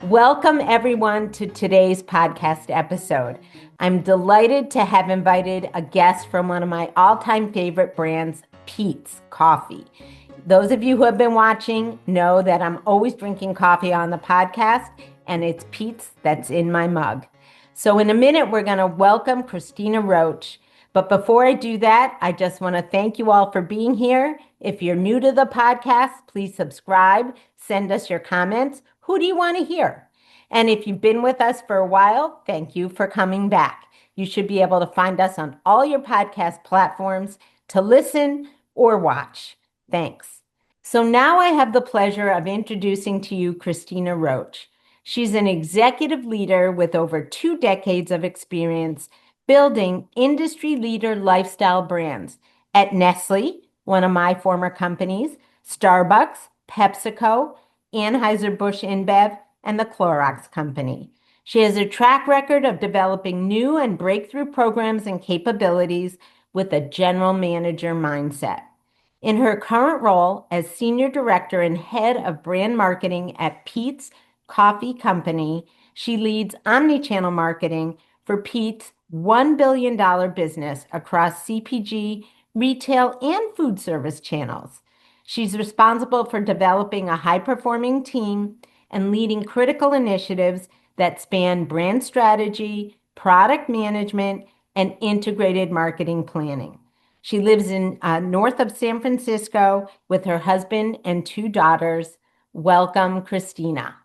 Welcome, everyone, to today's podcast episode. I'm delighted to have invited a guest from one of my all-time favorite brands, Peet's Coffee. Those of you who have been watching know that I'm always drinking coffee on the podcast, and it's Peet's that's in my mug. So in a minute, we're going to welcome Kristina Roach. But before I do that, I just want to thank you all for being here. If you're new to the podcast, please subscribe, send us your comments. Who do you want to hear? And if you've been with us for a while, thank you for coming back. You should be able to find us on all your podcast platforms to listen or watch. Thanks. So now I have the pleasure of introducing to you Kristina Roach. She's an executive leader with over 2 decades of experience building industry leader lifestyle brands at Nestle, one of my former companies, Starbucks, Pepsico, Anheuser-Busch InBev, and the Clorox company. She has a track record of developing new and breakthrough programs and capabilities with a general manager mindset. In her current role as Senior Director and Head of Brand Marketing at Peet's Coffee Company, she leads Omnichannel Marketing for Peet's $1 billion business across CPG, retail, and food service channels. She's responsible for developing a high-performing team and leading critical initiatives that span brand strategy, product management, and integrated marketing planning. She lives in north of San Francisco with her husband and 2 daughters. Welcome, Kristina.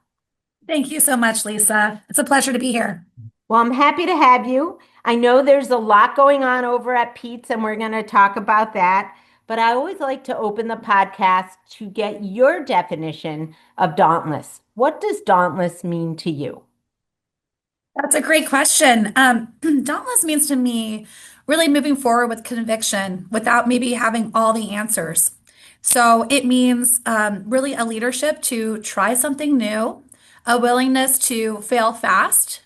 Thank you so much, Lisa. It's a pleasure to be here. Well, I'm happy to have you. I know there's a lot going on over at Pete's, and we're going to talk about that. But I always like to open the podcast to get your definition of dauntless. What does dauntless mean to you? That's a great question. Dauntless means to me really moving forward with conviction without maybe having all the answers. So it means really a leadership to try something new, a willingness to fail fast,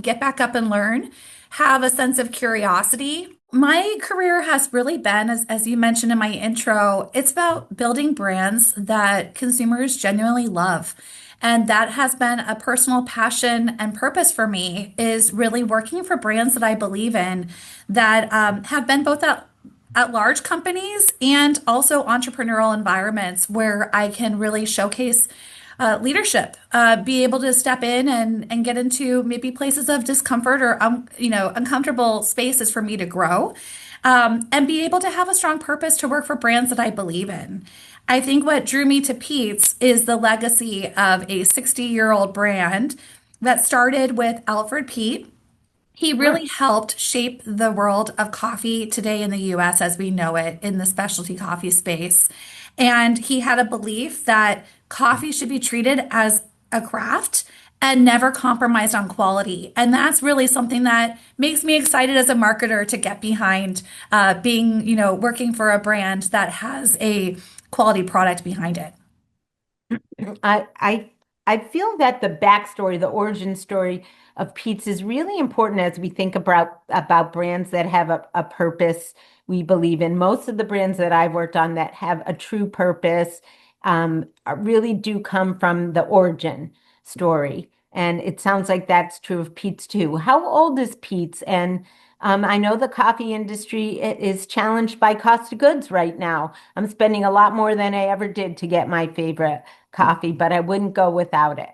get back up and learn, have a sense of curiosity. My career has really been, as you mentioned in my intro, it's about building brands that consumers genuinely love. And that has been a personal passion and purpose for me is really working for brands that I believe in that have been both at large companies and also entrepreneurial environments where I can really showcase leadership, be able to step in and get into maybe places of discomfort or uncomfortable spaces for me to grow, and be able to have a strong purpose to work for brands that I believe in. I think what drew me to Peet's is the legacy of a 60-year-old brand that started with Alfred Peet. He really helped shape the world of coffee today in the US as we know it in the specialty coffee space. And he had a belief that coffee should be treated as a craft and never compromised on quality. And that's really something that makes me excited as a marketer to get behind working for a brand that has a quality product behind it. I I I feel that the backstory, the origin story of Pete's is really important as we think about brands that have a purpose we believe in. Most of the brands that I've worked on that have a true purpose really do come from the origin story. And it sounds like that's true of Pete's too. How old is Pete's? And I know the coffee industry is challenged by cost of goods right now. I'm spending a lot more than I ever did to get my favorite coffee, but I wouldn't go without it.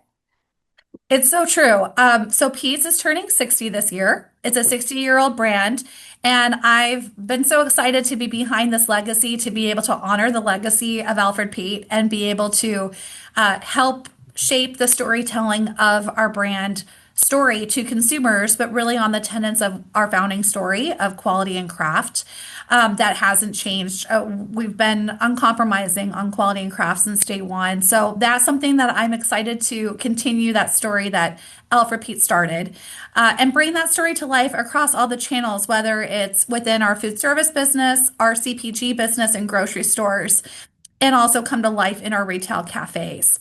It's so true. So Peet's is turning 60 this year. It's a 60-year-old brand. And I've been so excited to be behind this legacy, to be able to honor the legacy of Alfred Peet and be able to help shape the storytelling of our brand story to consumers, but really on the tenets of our founding story of quality and craft. That hasn't changed. We've been uncompromising on quality and craft since day one. So that's something that I'm excited to continue that story that Alfred Pete started, and bring that story to life across all the channels, whether it's within our food service business, our CPG business, and grocery stores, and also come to life in our retail cafes.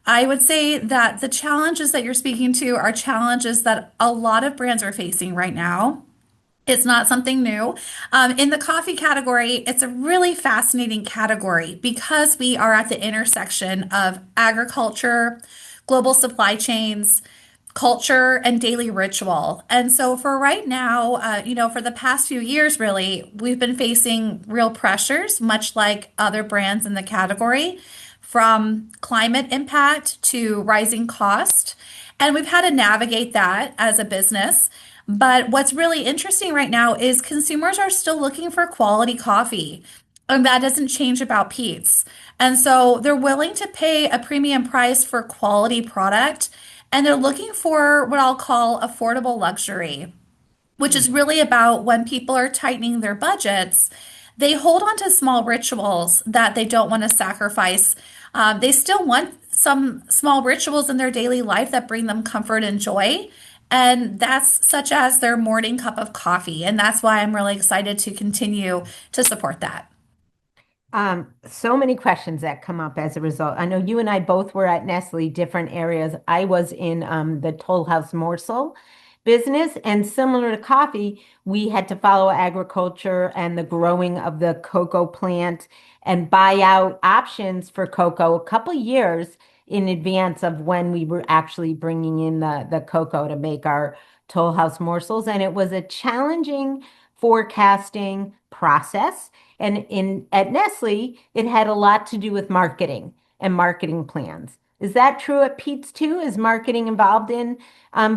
I would say that the challenges that you're speaking to are challenges that a lot of brands are facing right now. It's not something new. In the coffee category, it's a really fascinating category because we are at the intersection of agriculture, global supply chains, culture, and daily ritual. And so for right now, for the past few years, really, we've been facing real pressures, much like other brands in the category, from climate impact to rising cost. And we've had to navigate that as a business. But what's really interesting right now is consumers are still looking for quality coffee. And that doesn't change about Pete's. And so they're willing to pay a premium price for quality product. And they're looking for what I'll call affordable luxury, which is really about when people are tightening their budgets, they hold on to small rituals that they don't want to sacrifice. They still want some small rituals in their daily life that bring them comfort and joy. And that's such as their morning cup of coffee. And that's why I'm really excited to continue to support that. So many questions that come up as a result. I know you and I both were at Nestle, different areas. I was in the Toll House morsel business, and similar to coffee, we had to follow agriculture and the growing of the cocoa plant and buy out options for cocoa a couple years in advance of when we were actually bringing in the cocoa to make our Toll House morsels. And it was a challenging forecasting process. And in at Nestle, it had a lot to do with marketing and marketing plans. Is that true at Pete's too? Is marketing involved in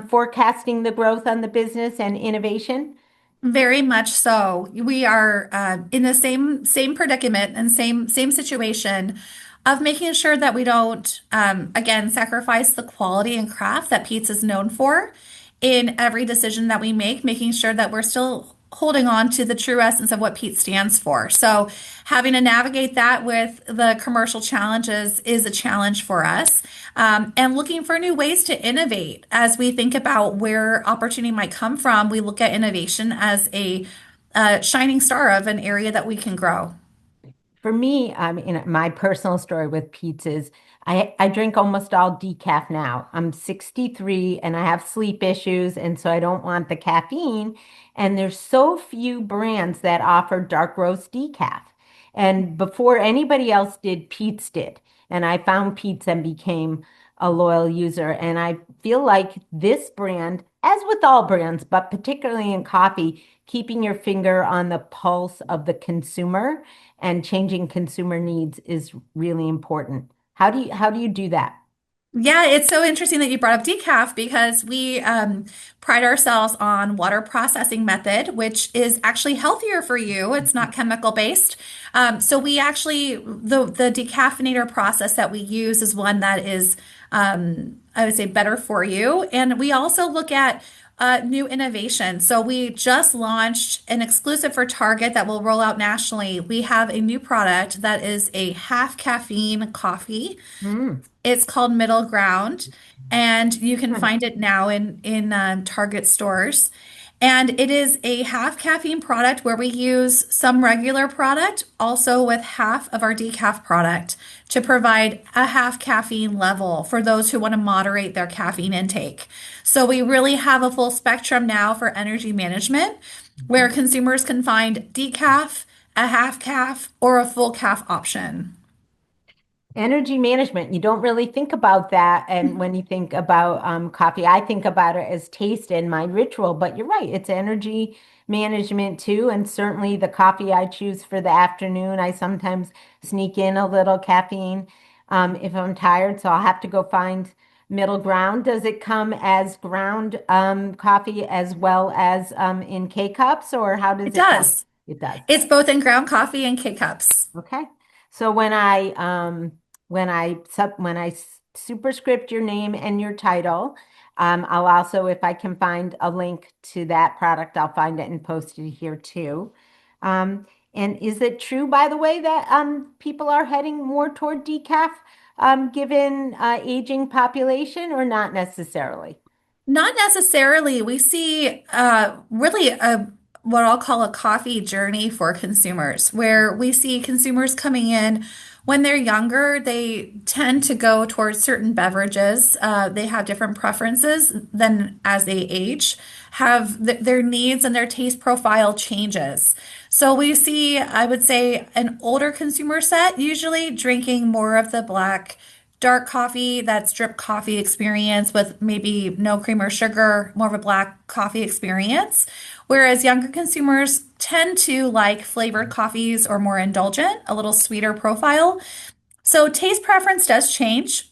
forecasting the growth on the business and innovation? Very much so. We are in the same predicament and same situation of making sure that we don't again sacrifice the quality and craft that Pete's is known for in every decision that we make, making sure that we're still holding on to the true essence of what Pete stands for. So having to navigate that with the commercial challenges is a challenge for us. And looking for new ways to innovate as we think about where opportunity might come from, we look at innovation as a shining star of an area that we can grow. For me, my personal story with Pete's is I drink almost all decaf now. I'm 63 and I have sleep issues, and so I don't want the caffeine. And there's so few brands that offer dark roast decaf. And before anybody else did, Pete's did. And I found Pete's and became a loyal user. And I feel like this brand, as with all brands, but particularly in coffee, keeping your finger on the pulse of the consumer and changing consumer needs is really important. How do you do that? Yeah, it's so interesting that you brought up decaf because we pride ourselves on water processing method, which is actually healthier for you. It's not chemical based. So we actually the decaffeinator process that we use is one that is I would say better for you. And we also look at new innovation. So we just launched an exclusive for Target that will roll out nationally. We have a new product that is a half caffeine coffee. Mm. It's called Middle Ground, and you can find it now in Target stores. And it is a half caffeine product where we use some regular product also with half of our decaf product to provide a half caffeine level for those who want to moderate their caffeine intake. So we really have a full spectrum now for energy management where consumers can find decaf, a half calf, or a full calf option. Energy management, you don't really think about that. And when you think about coffee, I think about it as taste and my ritual, but you're right, it's energy management too. And certainly the coffee I choose for the afternoon, I sometimes sneak in a little caffeine if I'm tired. So I'll have to go find middle ground. Does it come as ground coffee as well as in K cups, or how It does it come? does. It does. It's both in ground coffee and K cups. Okay. So when I superscript your name and your title, I'll also, if I can find a link to that product, I'll find it and post it here too. And is it true, by the way, that people are heading more toward decaf given aging population, or not necessarily? Not necessarily. We see really what I'll call a coffee journey for consumers, where we see consumers coming in when they're younger, they tend to go towards certain beverages. They have different preferences than as they age, have their needs and their taste profile changes. So we see, I would say, an older consumer set usually drinking more of the black dark coffee, that's drip coffee experience with maybe no cream or sugar, more of a black coffee experience. Whereas younger consumers tend to like flavored coffees or more indulgent, a little sweeter profile. So taste preference does change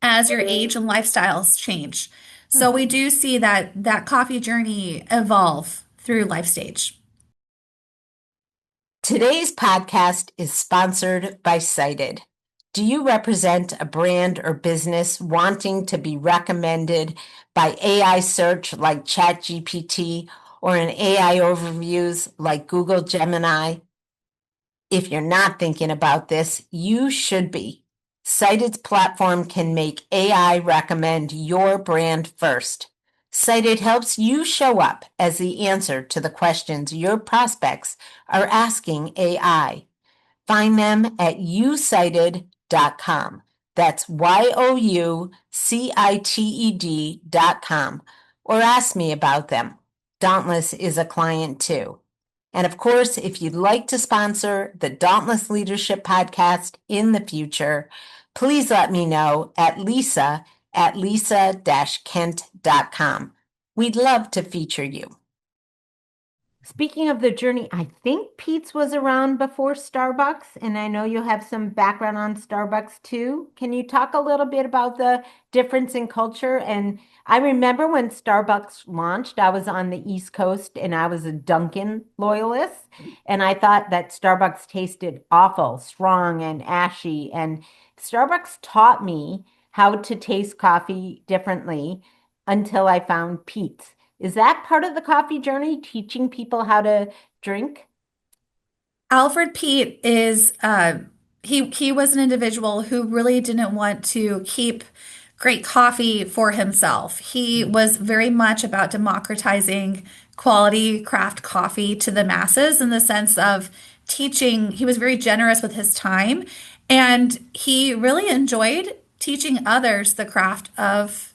as your age and lifestyles change. So we do see that coffee journey evolve through life stage. Today's podcast is sponsored by Cited. Do you represent a brand or business wanting to be recommended by AI search like ChatGPT or in AI overviews like Google Gemini? If you're not thinking about this, you should be. Cited's platform can make AI recommend your brand first. Cited helps you show up as the answer to the questions your prospects are asking AI. Find them at youcited.com. That's youcited.com. Or ask me about them. Dauntless is a client too. And of course, if you'd like to sponsor the Dauntless Leadership Podcast in the future, please let me know at lisa-kent.com. We'd love to feature you. Speaking of the journey, I think Pete's was around before Starbucks, and I know you have some background on Starbucks too. Can you talk a little bit about the difference in culture? And I remember when Starbucks launched, I was on the East Coast and I was a Dunkin' loyalist, and I thought that Starbucks tasted awful, strong and ashy. And Starbucks taught me how to taste coffee differently until I found Pete's. Is that part of the coffee journey, teaching people how to drink? Alfred Pete is he was an individual who really didn't want to keep great coffee for himself. He was very much about democratizing quality craft coffee to the masses in the sense of teaching. He was very generous with his time, and he really enjoyed teaching others the craft of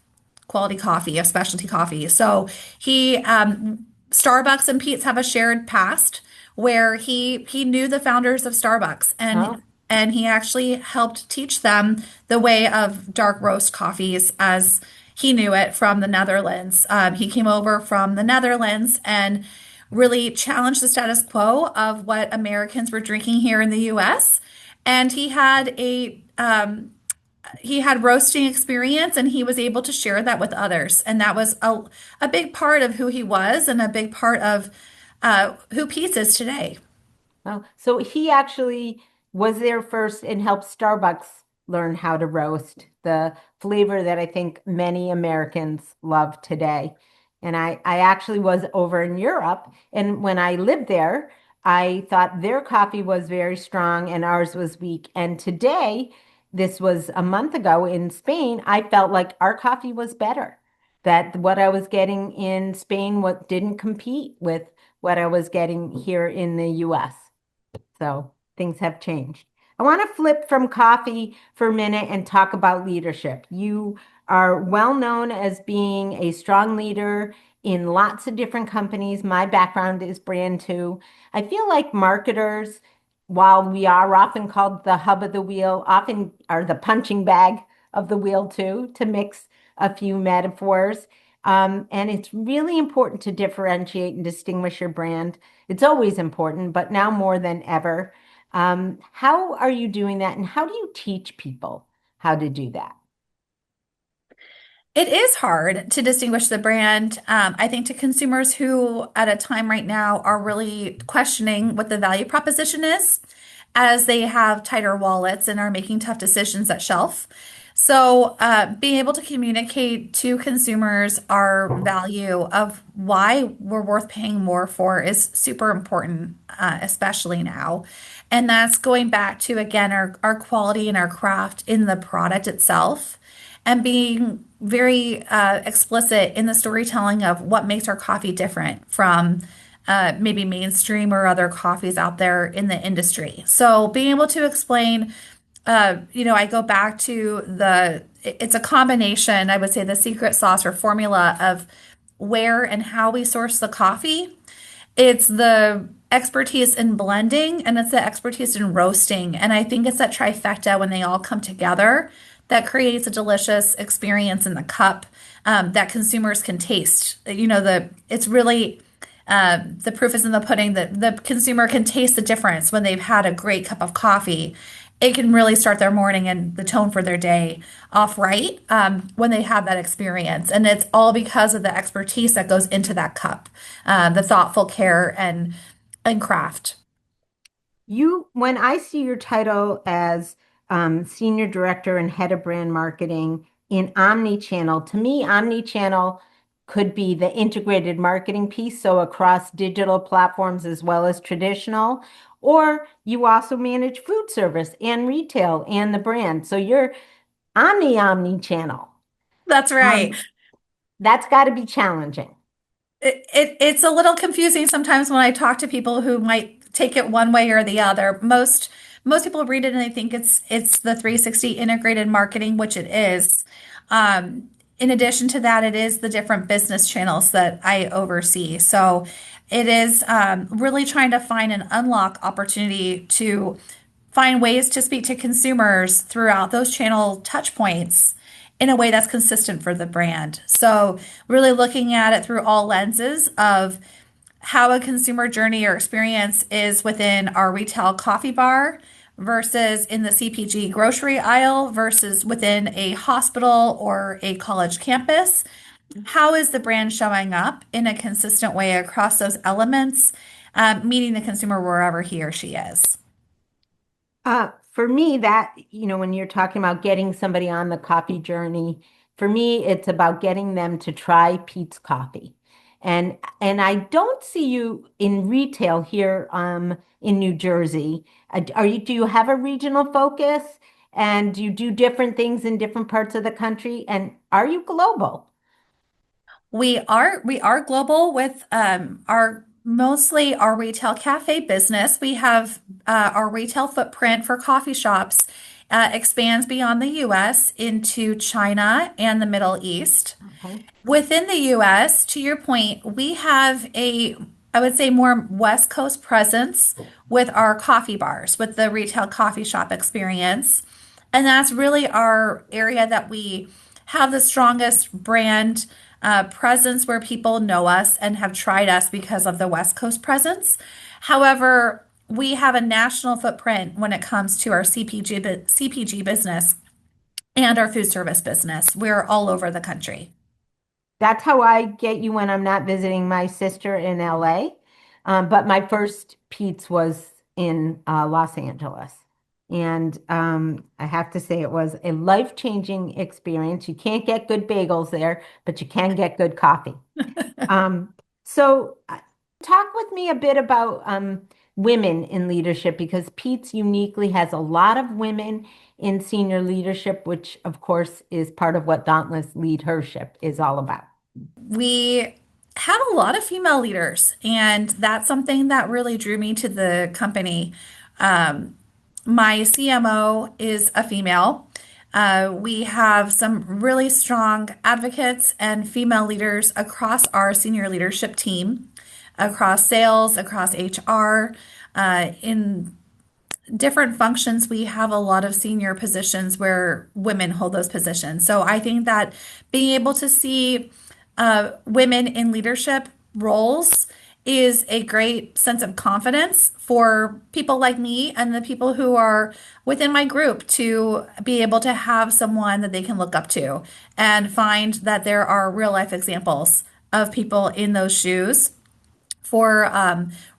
quality coffee, of specialty coffee. So he Starbucks and Pete's have a shared past where he knew the founders of Starbucks Oh, and he actually helped teach them the way of dark roast coffees as he knew it from the Netherlands. He came over from the Netherlands and really challenged the status quo of what Americans were drinking here in the US. And he had roasting experience and he was able to share that with others. And that was a big part of who he was and a big part of who Pete's is today. oh, so he actually was there first and helped Starbucks learn how to roast the flavor that I think many Americans love today. And I actually was over in Europe, and when I lived there, I thought their coffee was very strong and ours was weak. And today, this was a month ago in Spain, I felt like our coffee was better. That what I was getting in Spain what didn't compete with what I was getting here in the US. So things have changed. I want to flip from coffee for a minute and talk about leadership. You are well known as being a strong leader in lots of different companies. My background is brand too. I feel like marketers, while we are often called the hub of the wheel, often are the punching bag of the wheel too, to mix a few metaphors. And it's really important to differentiate and distinguish your brand. It's always important, but now more than ever. How are you doing that, and how do you teach people how to do that? It is hard to distinguish the brand. I think to consumers who, at a time right now, are really questioning what the value proposition is as they have tighter wallets and are making tough decisions at shelf. So, being able to communicate to consumers our value of why we're worth paying more for is super important, especially now. And that's going back to, again, our quality and our craft in the product itself and being very explicit in the storytelling of what makes our coffee different from maybe mainstream or other coffees out there in the industry. So being able to explain, I go back to it's a combination, I would say the secret sauce or formula of where and how we source the coffee. It's the expertise in blending and it's the expertise in roasting. And I think it's that trifecta when they all come together that creates a delicious experience in the cup that consumers can taste. It's really the proof is in the pudding that the consumer can taste the difference when they've had a great cup of coffee. It can really start their morning and the tone for their day off right when they have that experience. And it's all because of the expertise that goes into that cup, the thoughtful care and craft. When I see your title as Senior Director and Head of Brand Marketing in Omnichannel, to me, Omnichannel could be the integrated marketing piece, so across digital platforms as well as traditional, or you also manage food service and retail and the brand. So you're omni-channel. That's right. Um, that's got to be challenging. It's a little confusing sometimes when I talk to people who might take it one way or the other. Most people read it and they think it's the 360 integrated marketing, which it is. In addition to that, it is the different business channels that I oversee. So it is really trying to find and unlock opportunity to find ways to speak to consumers throughout those channel touch points in a way that's consistent for the brand. So, really looking at it through all lenses of how a consumer journey or experience is within our retail coffee bar versus in the CPG grocery aisle versus within a hospital or a college campus. How is the brand showing up in a consistent way across those elements, meeting the consumer wherever he or she is? For me, when you're talking about getting somebody on the coffee journey, for me, it's about getting them to try Peet's coffee. And I don't see you in retail here in New Jersey. Do you have a regional focus? And do you do different things in different parts of the country? And are you global? We are global with our mostly our retail cafe business. We have our retail footprint for coffee shops expands beyond the US into China and the Middle East. Okay. Within the US, to your point, we have I would say, more West Coast presence with our coffee bars, with the retail coffee shop experience. And that's really our area that we have the strongest brand presence where people know us and have tried us because of the West Coast presence. However, we have a national footprint when it comes to our CPG business and our food service business. We're all over the country. That's how I get you when I'm not visiting my sister in LA. But my first Pete's was in Los Angeles. And I have to say, it was a life-changing experience. You can't get good bagels there, but you can get good coffee. Um, so, talk with me a bit about women in leadership because Pete's uniquely has a lot of women in senior leadership, which, of course, is part of what Dauntless LeadHERship is all about. We have a lot of female leaders, and that's something that really drew me to the company. Um, my CMO is a female. We have some really strong advocates and female leaders across our senior leadership team, across sales, across HR, in different functions. We have a lot of senior positions where women hold those positions. So I think that being able to see women in leadership roles is a great sense of confidence for people like me and the people who are within my group to be able to have someone that they can look up to and find that there are real life examples of people in those shoes for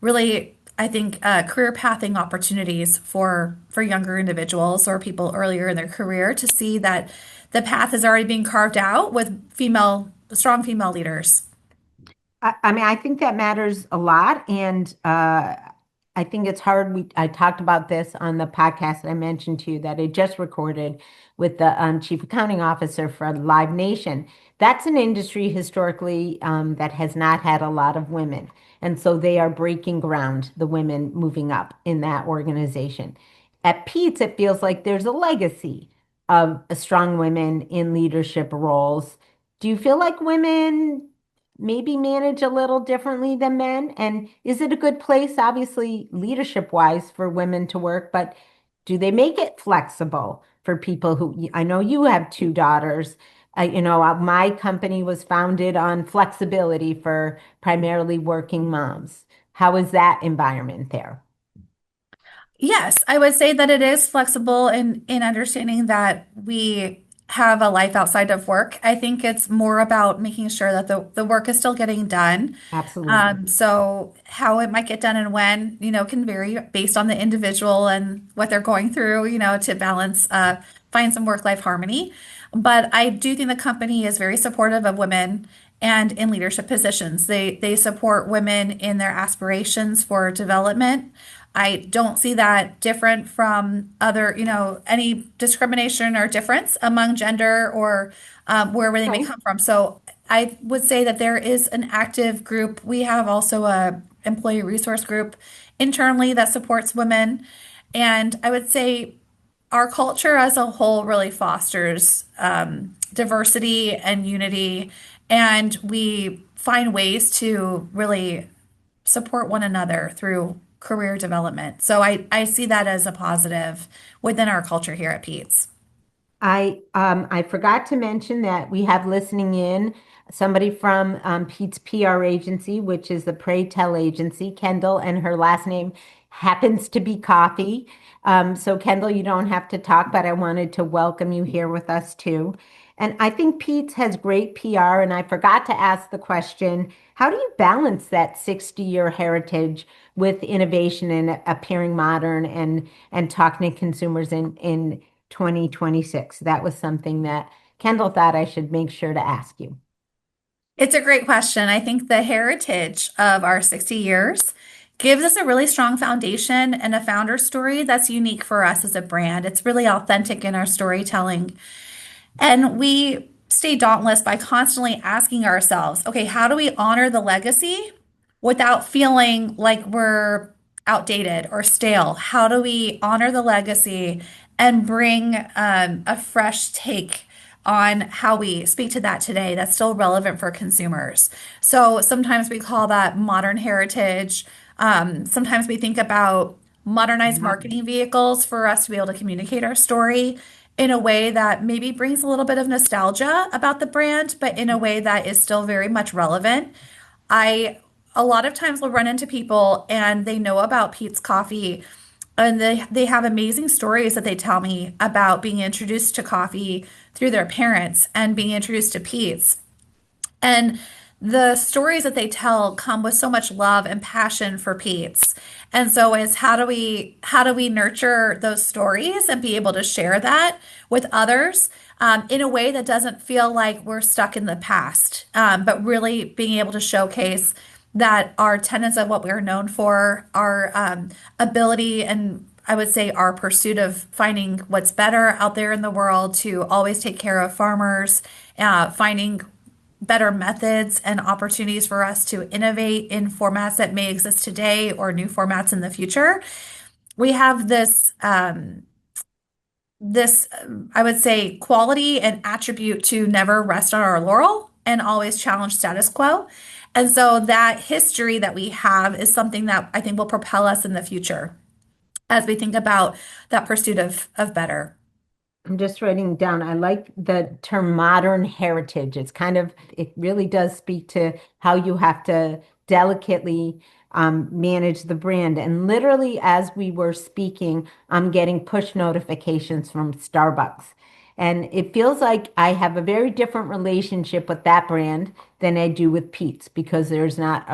really, I think, career pathing opportunities for younger individuals or people earlier in their career to see that the path is already being carved out with strong female leaders. I mean, I think that matters a lot, and I think it's hard. I talked about this on the podcast that I mentioned to you that I just recorded with the chief accounting officer for Live Nation. That's an industry historically that has not had a lot of women, and so they are breaking ground. The women moving up in that organization. At Pete's, it feels like there's a legacy of strong women in leadership roles. Do you feel like women maybe manage a little differently than men? And is it a good place, obviously, leadership wise, for women to work? But Do they make it flexible for people who, I know you have two daughters. My company was founded on flexibility for primarily working moms. How is that environment there? Yes, I would say that it is flexible in understanding that we have a life outside of work. I think it's more about making sure that the work is still getting done. Absolutely. So how it might get done and when, can vary based on the individual and what they're going through, to balance, find some work-life harmony. But I do think the company is very supportive of women and in leadership positions. They support women in their aspirations for development. I don't see that different from other, any discrimination or difference among gender or wherever they may Okay. come from. So I would say that there is an active group. We have also a employee resource group internally that supports women. And I would say our culture as a whole really fosters diversity and unity. And we find ways to really support one another through career development. So I see that as a positive within our culture here at Pete's. I forgot to mention that we have listening in somebody from Pete's PR agency, which is the Pray Tell agency, Kendall, and her last name happens to be Coffee. So Kendall, you don't have to talk, but I wanted to welcome you here with us too. And I think Pete's has great PR, and I forgot to ask the question, how do you balance that 60-year heritage with innovation and appearing modern and talking to consumers in 2026? That was something that Kendall thought I should make sure to ask you. It's a great question. I think the heritage of our 60 years gives us a really strong foundation and a founder story that's unique for us as a brand. It's really authentic in our storytelling. And we stay dauntless by constantly asking ourselves, okay, how do we honor the legacy without feeling like we're outdated or stale? How do we honor the legacy and bring a fresh take on how we speak to that today that's still relevant for consumers? So sometimes we call that modern heritage. Sometimes we think about modernized marketing vehicles for us to be able to communicate our story in a way that maybe brings a little bit of nostalgia about the brand, but in a way that is still very much relevant. I a lot of times will run into people and they know about Peet's Coffee and they have amazing stories that they tell me about being introduced to coffee through their parents and being introduced to Peet's. And the stories that they tell come with so much love and passion for Pete's. And so it's how do we nurture those stories and be able to share that with others in a way that doesn't feel like we're stuck in the past, but really being able to showcase that our tenets of what we're known for, our ability and I would say our pursuit of finding what's better out there in the world to always take care of farmers, finding better methods and opportunities for us to innovate in formats that may exist today or new formats in the future. We have this I would say quality and attribute to never rest on our laurel and always challenge status quo. And so that history that we have is something that I think will propel us in the future as we think about that pursuit of better. I'm just writing down, I like the term modern heritage. It really does speak to how you have to delicately manage the brand. And literally, as we were speaking, I'm getting push notifications from Starbucks. And it feels like I have a very different relationship with that brand than I do with Pete's because there's not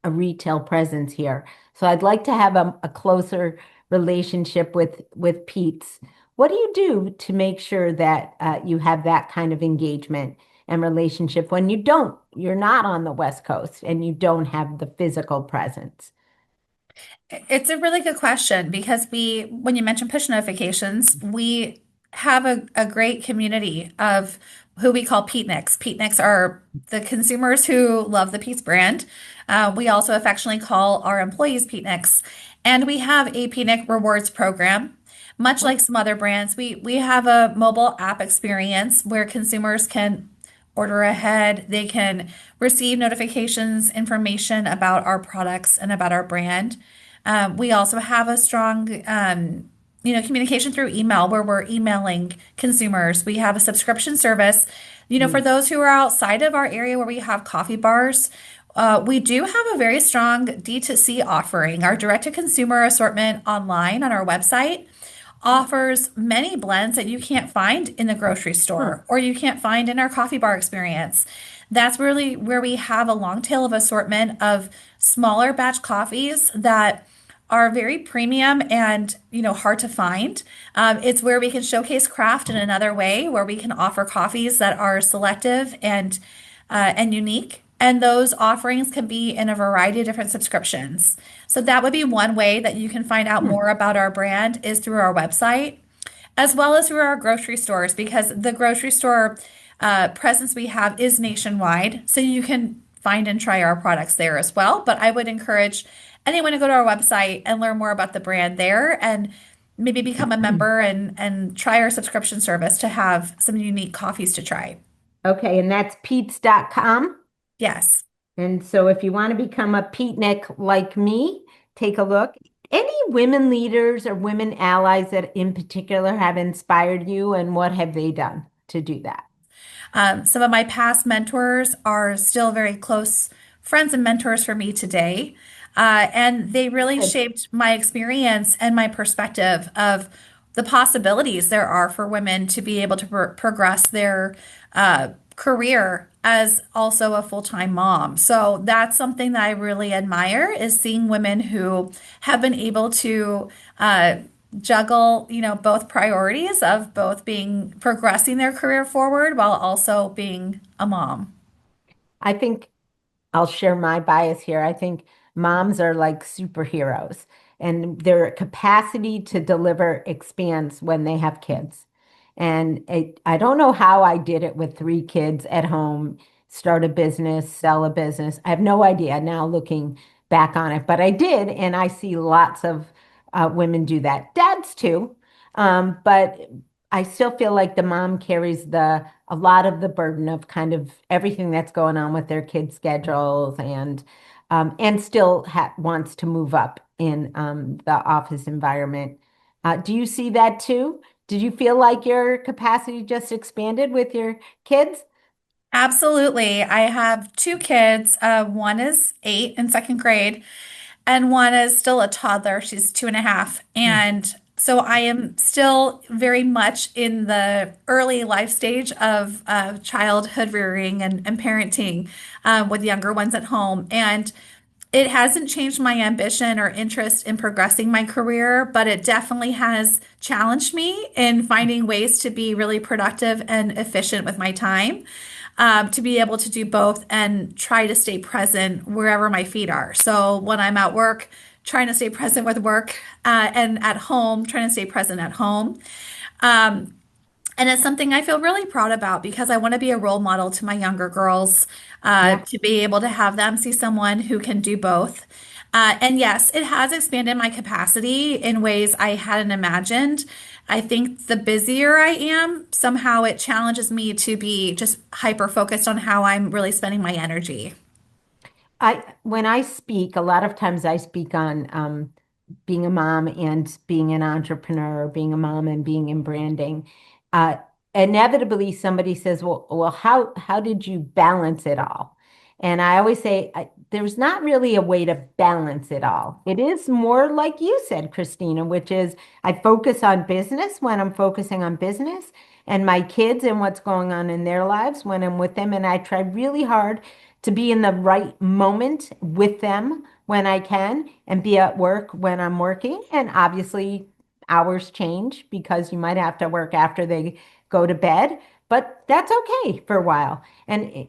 a retail presence here. So I'd like to have a closer relationship with Pete's. What do you do to make sure that you have that kind of engagement and relationship when you're not on the West Coast and you don't have the physical presence? It's a really good question because when you mention push notifications, we have a great community of who we call Peetnicks. Peetnicks are the consumers who love the Pete's brand. We also affectionately call our employees Peetnicks. And we have a Peetnick rewards program. Much like some other brands, we have a mobile app experience where consumers can order ahead. They can receive notifications, information about our products and about our brand. We also have a strong communication through email where we're emailing consumers. We have a subscription service. For Mm. those who are outside of our area where we have coffee bars, we do have a very strong D2C offering. Our direct-to-consumer assortment online on our website offers many blends that you can't find in the grocery Huh. store or you can't find in our coffee bar experience. That's really where we have a long tail of assortment of smaller batch coffees that are very premium and hard to find. It's where we can showcase craft in another way, where we can offer coffees that are selective and unique. And those offerings can be in a variety of different subscriptions. So that would be one way that you can find out Hmm. more about our brand is through our website, as well as through our grocery stores, because the grocery store presence we have is nationwide. So you can find and try our products there as well. But I would encourage anyone to go to our website and learn more about the brand there and maybe become a member and try our subscription service to have some unique coffees to try. Okay, and that's Peets.com. Yes. And so if you want to become a Peetnick like me, take a look. Any women leaders or women allies that in particular have inspired you, and what have they done to do that? Some of my past mentors are still very close friends and mentors for me today. And they really Good. shaped my experience and my perspective of the possibilities there are for women to be able to progress their career as also a full-time mom. So that's something that I really admire is seeing women who have been able to juggle, both priorities of both being progressing their career forward while also being a mom. I think I'll share my bias here. I think moms are like superheroes, and their capacity to deliver expands when they have kids. And I don't know how I did it with three kids at home, start a business, sell a business. I have no idea now looking back on it, but I did. And I see lots of women do that. Dads too. But I still feel like the mom carries a lot of the burden of kind of everything that's going on with their kids' schedules and still wants to move up in the office environment. Do you see that too? Did you feel like your capacity just expanded with your kids? Absolutely. I have two kids. One is 8 in second grade, and one is still a toddler. She's 2.5. Hmm. And so I am still very much in the early life stage of childhood rearing and parenting with younger ones at home. And it hasn't changed my ambition or interest in progressing my career, but it definitely has challenged me in finding ways to be really productive and efficient with my time, to be able to do both and try to stay present wherever my feet are. So when I'm at work, trying to stay present with work, and at home, trying to stay present at home. Um, and it's something I feel really proud about because I want to be a role model to my younger girls, Yeah. to be able to have them see someone who can do both. And yes, it has expanded my capacity in ways I hadn't imagined. I think the busier I am, somehow it challenges me to be just hyper focused on how I'm really spending my energy. When I speak, a lot of times I speak on being a mom and being an entrepreneur, being a mom and being in branding. Uh, Inevitably, somebody says, "Well, how did you balance it all?" And I always say, there's not really a way to balance it all. It is more like you said, Kristina, which is I focus on business when I'm focusing on business, and my kids and what's going on in their lives when I'm with them, and I try really hard to be in the right moment with them when I can and be at work when I'm working. And obviously, hours change because you might have to work after they go to bed, but that's okay for a while. And,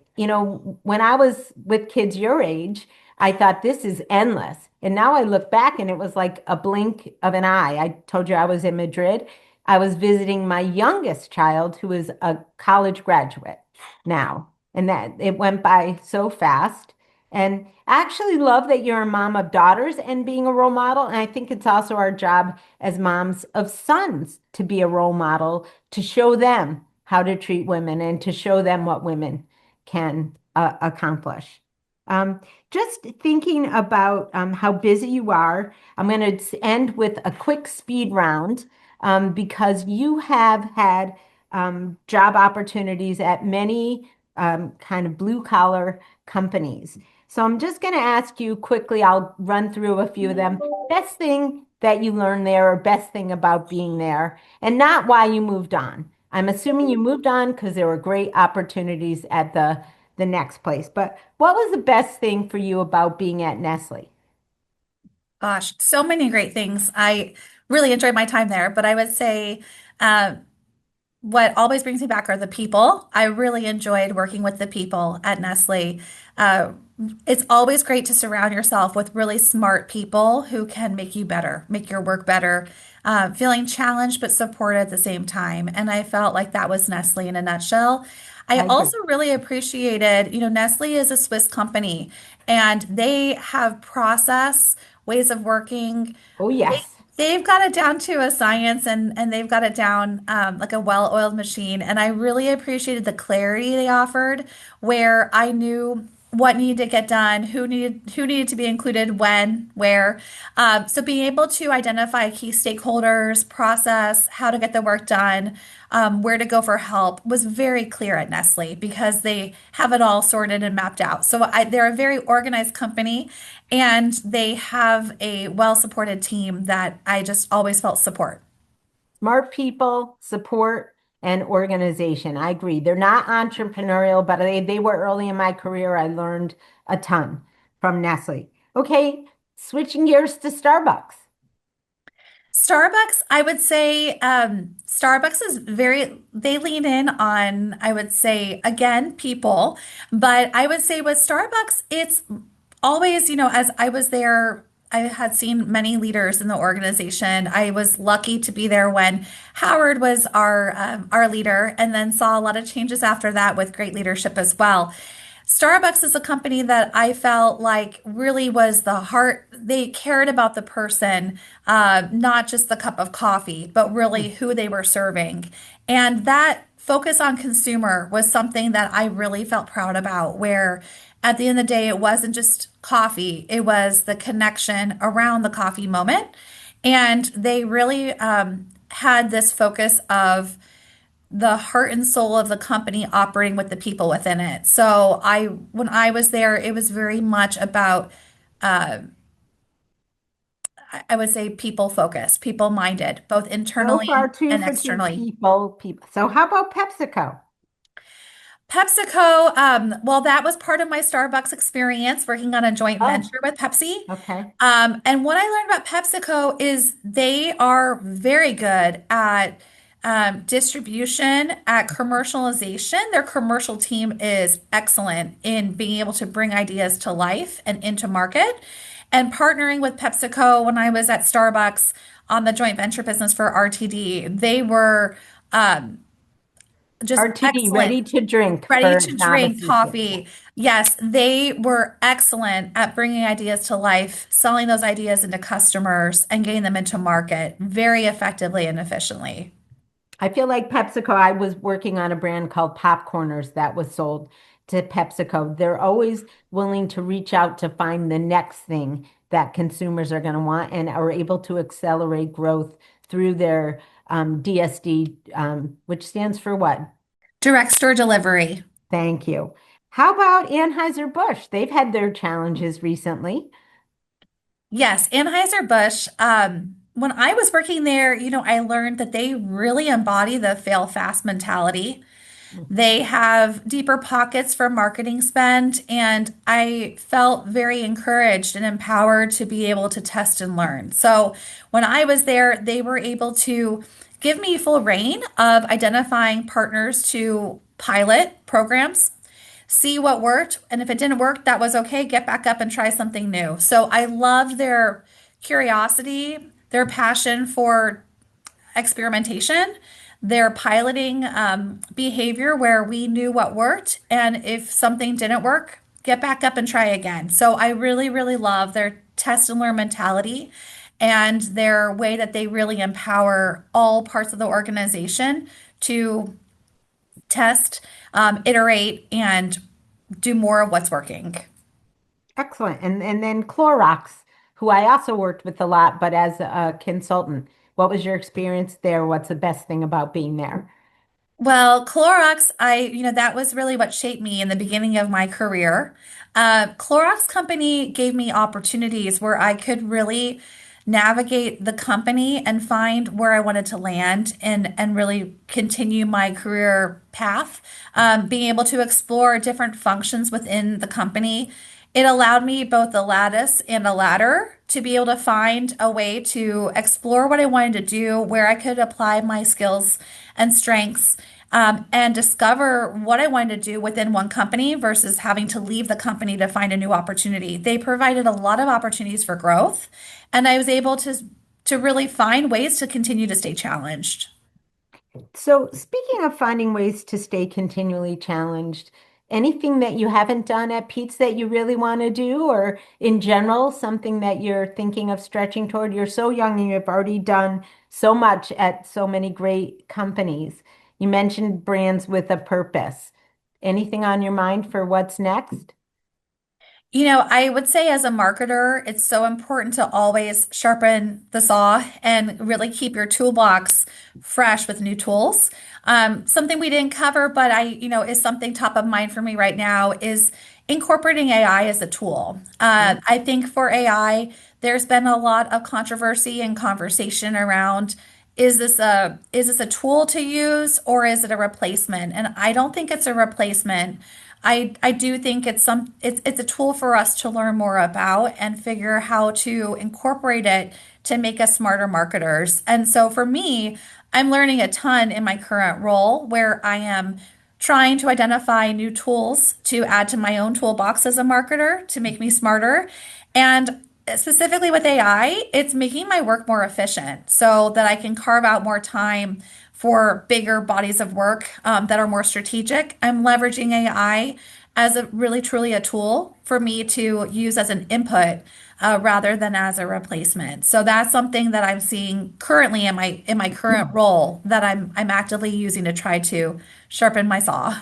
when I was with kids your age, I thought this is endless. And now I look back and it was like a blink of an eye. I told you I was in Madrid. I was visiting my youngest child, who is a college graduate now. And that it went by so fast. And I actually love that you're a mom of daughters and being a role model. And I think it's also our job as moms of sons to be a role model, to show them how to treat women and to show them what women can accomplish. Just thinking about how busy you are, I'm going to end with a quick speed round. because you have had job opportunities at many kind of blue collar companies. So I'm just going to ask you quickly, I'll run through a few of them. Best thing that you learned there, or best thing about being there, and not why you moved on. I'm assuming you moved on because there were great opportunities at the next place. But what was the best thing for you about being at Nestle? Gosh, so many great things. I really enjoyed my time there, but I would say uh, what always brings me back are the people. I really enjoyed working with the people at Nestle. Uh, it's always great to surround yourself with really smart people who can make you better, make your work better, feeling challenged but supported at the same time. And I felt like that was Nestle in a nutshell. I I agree. also really appreciated, Nestle is a Swiss company and they have process, ways of working. Oh, They, yes. they've got it down to a science and they've got it down like a well-oiled machine. And I really appreciated the clarity they offered, where I knew what needed to get done, who needed to be included, when, where. So being able to identify key stakeholders, process, how to get the work done, where to go for help was very clear at Nestle because they have it all sorted and mapped out. They're a very organized company and they have a well-supported team that I just always felt support. Smart people, support, and organization. I agree. They're not entrepreneurial, but they were early in my career. I learned a ton from Nestle. Okay, switching gears to Starbucks. Starbucks, I would say, Starbucks is they lean in on, I would say, again, people. But I would say with Starbucks, it's always, as I was there, I had seen many leaders in the organization. I was lucky to be there when Howard was our leader, and then saw a lot of changes after that with great leadership as well. Starbucks is a company that I felt like really was the heart. They cared about the person, not just the cup of coffee, but really who they were serving. And that focus on consumer was something that I really felt proud about, where at the end of the day, it wasn't just coffee, it was the connection around the coffee moment. And they really had this focus of the heart and soul of the company operating with the people within it. When I was there, it was very much about, uh, I would say, people focused, people minded, both So far, internally two and for two externally. people. So how about PepsiCo? PepsiCo, well, that was part of my Starbucks experience working on a joint Oh, venture with Pepsi. okay. And what I learned about PepsiCo is they are very good at distribution, at commercialization. Their commercial team is excellent in being able to bring ideas to life and into market. And partnering with PepsiCo when I was at Starbucks on the joint venture business for RTD, they were um, just RTD, excellent, ready to drink ready for to drink novices. Yeah. coffee. Yes, they were excellent at bringing ideas to life, selling those ideas into customers, and getting them into market very effectively and efficiently. I feel like PepsiCo, I was working on a brand called Popcorners that was sold to PepsiCo. They're always willing to reach out to find the next thing that consumers are going to want and are able to accelerate growth through their DSD, which stands for what? Direct store delivery. Thank you. How about Anheuser-Busch? They've had their challenges recently. Yes, Anheuser-Busch. When I was working there, I learned that they really embody the fail fast mentality. They have deeper pockets for marketing spend, and I felt very encouraged and empowered to be able to test and learn. So when I was there, they were able to give me full reign of identifying partners to pilot programs, see what worked, and if it didn't work, that was okay. Get back up and try something new. So I love their curiosity, their passion for experimentation, their piloting behavior where we knew what worked. And if something didn't work, get back up and try again. So I really, really love their test and learn mentality and their way that they really empower all parts of the organization to test, iterate, and do more of what's working. Excellent. And then Clorox, who I also worked with a lot, but as a consultant. What was your experience there? What's the best thing about being there? Well, Clorox, that was really what shaped me in the beginning of my career. Clorox Company gave me opportunities where I could really navigate the company and find where I wanted to land and really continue my career path. Being able to explore different functions within the company. It allowed me both a lattice and a ladder to be able to find a way to explore what I wanted to do, where I could apply my skills and strengths, and discover what I wanted to do within one company versus having to leave the company to find a new opportunity. They provided a lot of opportunities for growth, and I was able to really find ways to continue to stay challenged. So, speaking of finding ways to stay continually challenged, anything that you haven't done at Pete's that you really want to do, or in general, something that you're thinking of stretching toward? You're so young and you've already done so much at so many great companies. You mentioned brands with a purpose. Anything on your mind for what's next? I would say as a marketer, it's so important to always sharpen the saw and really keep your toolbox fresh with new tools. Something we didn't cover, but is something top of mind for me right now is incorporating AI as a tool. I think for AI, there's been a lot of controversy and conversation around is this a tool to use or is it a replacement? And I don't think it's a replacement. I do think it's a tool for us to learn more about and figure how to incorporate it to make us smarter marketers. And so for me, I'm learning a ton in my current role where I am trying to identify new tools to add to my own toolbox as a marketer to make me smarter. And specifically with AI, it's making my work more efficient so that I can carve out more time for bigger bodies of work that are more strategic. I'm leveraging AI as a really truly a tool for me to use as an input rather than as a replacement. So that's something that I'm seeing currently in my current role that I'm actively using to try to sharpen my saw.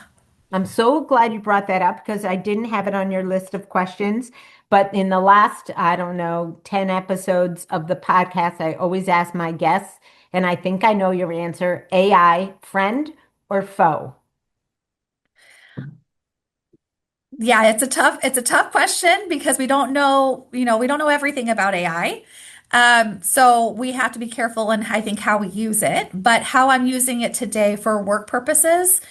I'm so glad you brought that up because I didn't have it on your list of questions. But in the last, I don't know, 10 episodes of the podcast, I always ask my guests, and I think I know your answer, AI, friend or foe? Yeah, it's a tough question because we don't know everything about AI. So we have to be careful in I think how we use it. But how I'm using it today for work purposes,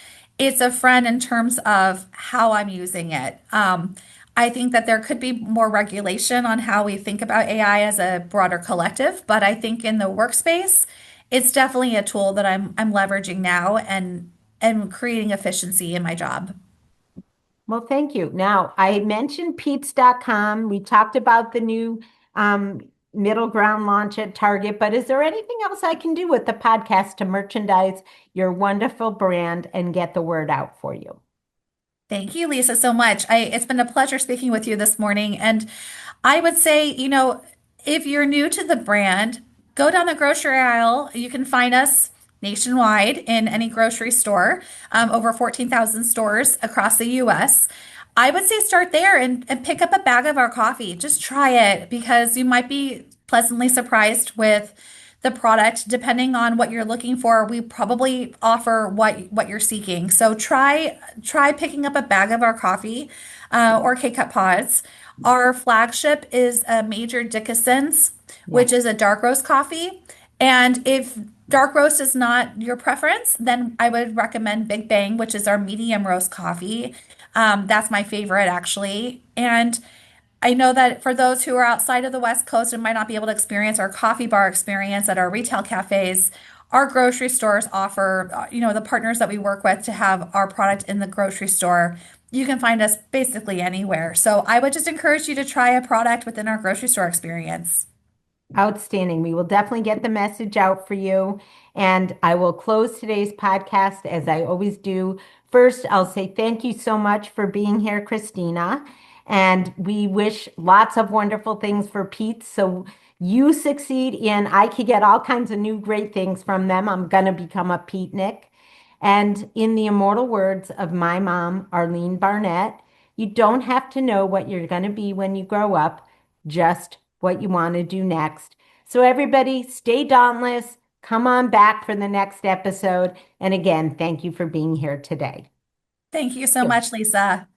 it's a friend in terms of how I'm using it. I think that there could be more regulation on how we think about AI as a broader collective, but I think in the workspace, it's definitely a tool that I'm leveraging now and creating efficiency in my job. Well, thank you. Now, I mentioned Pete's.com. We talked about the new um, middle ground launch at Target, but is there anything else I can do with the podcast to merchandise your wonderful brand and get the word out for you? Thank you, Lisa, so much. It's been a pleasure speaking with you this morning. And I would say, if you're new to the brand, go down the grocery aisle. You can find us nationwide in any grocery store, over 14,000 stores across the US. I would say start there and pick up a bag of our coffee. Just try it because you might be pleasantly surprised with the product. Depending on what you're looking for, we probably offer what you're seeking. So try picking up a bag of our coffee or K-Cup pods. Our flagship is a Major Dickinson's, Yeah. which is a dark roast coffee. And if dark roast is not your preference, then I would recommend Big Bang, which is our medium roast coffee. That's my favorite, actually. And I know that for those who are outside of the West Coast and might not be able to experience our coffee bar experience at our retail cafes, our grocery stores offer, the partners that we work with to have our product in the grocery store. You can find us basically anywhere. So I would just encourage you to try a product within our grocery store experience. Outstanding. We will definitely get the message out for you. And I will close today's podcast as I always do. First, I'll say thank you so much for being here, Kristina. And we wish lots of wonderful things for Pete. So you succeed in, I could get all kinds of new great things from them. I'm going to become a Peetnick. And in the immortal words of my mom, Arlene Barnett, you don't have to know what you're going to be when you grow up, just what you want to do next. So everybody, stay dauntless. Come on back for the next episode. And again, thank you for being here today. Thank you so Thank you. much, Lisa.